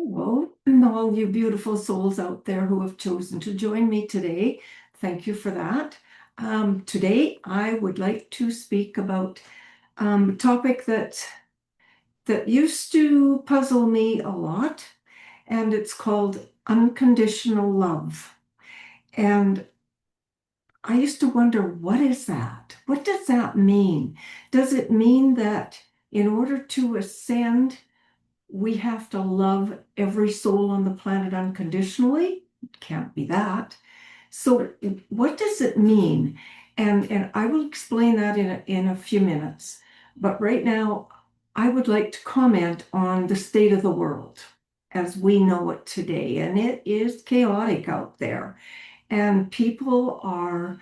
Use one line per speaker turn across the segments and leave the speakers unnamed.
Hello, and all you beautiful souls out there who have chosen to join me today. Thank you for that. Today, I would like to speak about a topic that used to puzzle me a lot, and it's called unconditional love. And I used to wonder, what is that? What does that mean? Does it mean that in order to ascend, we have to love every soul on the planet unconditionally? It can't be that. So what does it mean? And I will explain that in a few minutes. But right now, I would like to comment on the state of the world as we know it today. And it is chaotic out there. And people are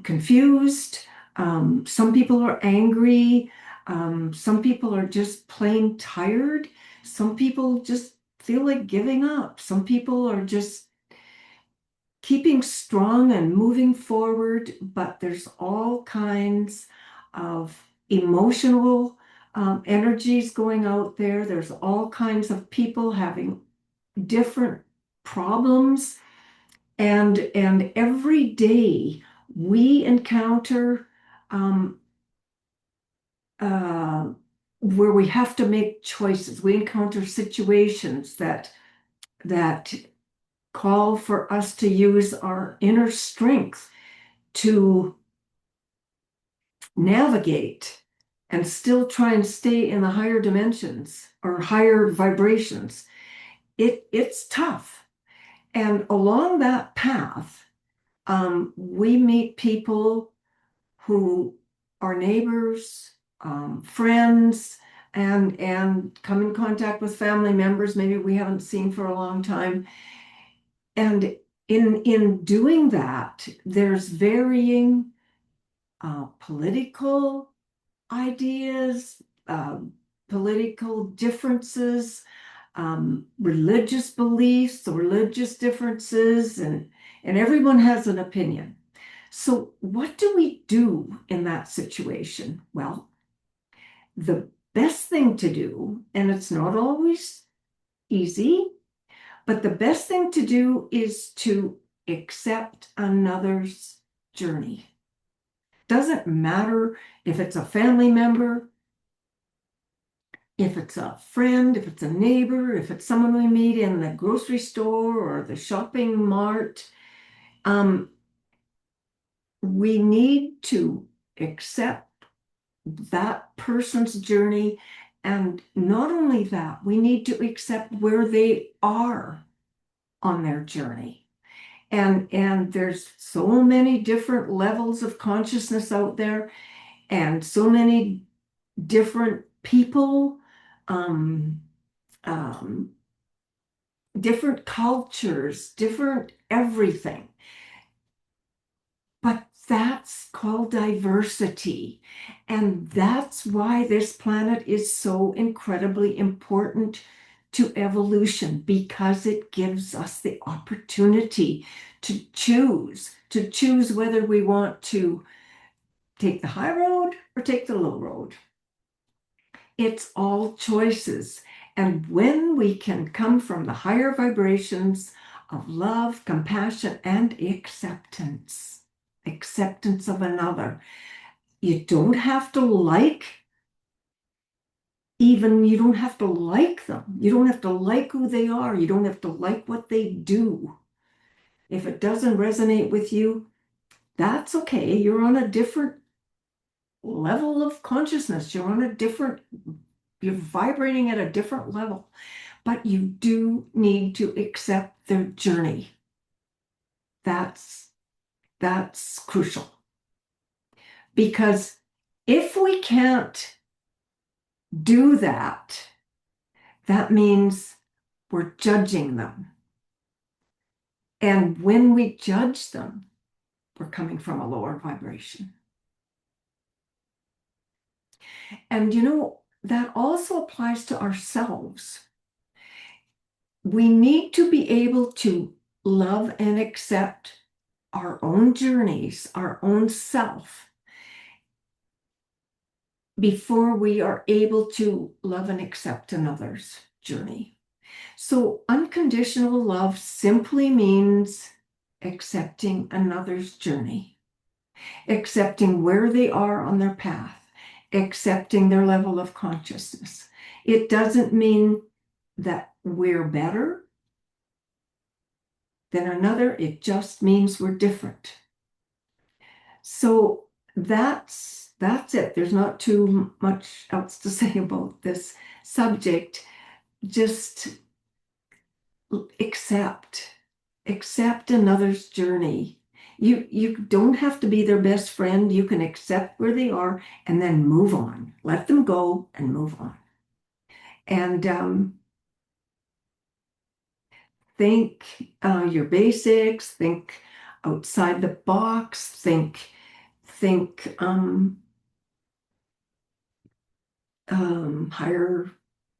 confused. Some people are angry. Some people are just plain tired. Some people just feel like giving up. Some people are just keeping strong and moving forward, but there's all kinds of emotional energies going out there. There's all kinds of people having different problems, and every day we encounter um, uh, where we have to make choices. We encounter situations that call for us to use our inner strength to navigate and still try and stay in the higher dimensions or higher vibrations. It's tough. And along that path, we meet people who are neighbors, friends, and come in contact with family members maybe we haven't seen for a long time. And in doing that, there's varying political ideas, political differences, religious beliefs, religious differences, and everyone has an opinion. So, what do we do in that situation? Well, the best thing to do, and it's not always easy, but the best thing to do is to accept another's journey. Doesn't matter if it's a family member, if it's a friend, if it's a neighbor, if it's someone we meet in the grocery store or the shopping mart. Um, we need to accept that person's journey. And not only that, we need to accept where they are on their journey. And there's so many different levels of consciousness out there, and so many different people, um, um, different cultures, different everything. But that's called diversity. And that's why this planet is so incredibly important to evolution, because it gives us the opportunity to choose whether we want to take the high road or take the low road. It's all choices. And when we can come from the higher vibrations of love, compassion, and acceptance of another, you don't have to like, even you don't have to like them. You don't have to like who they are. You don't have to like what they do. If it doesn't resonate with you, that's okay. You're on a different level of consciousness. You're vibrating at a different level, but you do need to accept their journey. That's crucial, because if we can't do that, that means we're judging them. And when we judge them, we're coming from a lower vibration. And that also applies to ourselves. We need to be able to love and accept our own journeys, our own self, before we are able to love and accept another's journey. So unconditional love simply means accepting another's journey, accepting where they are on their path, accepting their level of consciousness. It doesn't mean that we're better than another, it just means we're different. So that's it. There's not too much else to say about this subject. Just accept, accept another's journey. You don't have to be their best friend. You can accept where they are and then move on. Let them go and move on. And think your basics. Think outside the box. Think higher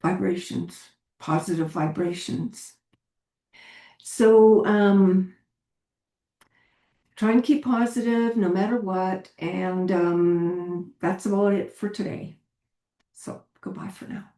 vibrations, positive vibrations. So try and keep positive no matter what. And that's about it for today. So goodbye for now.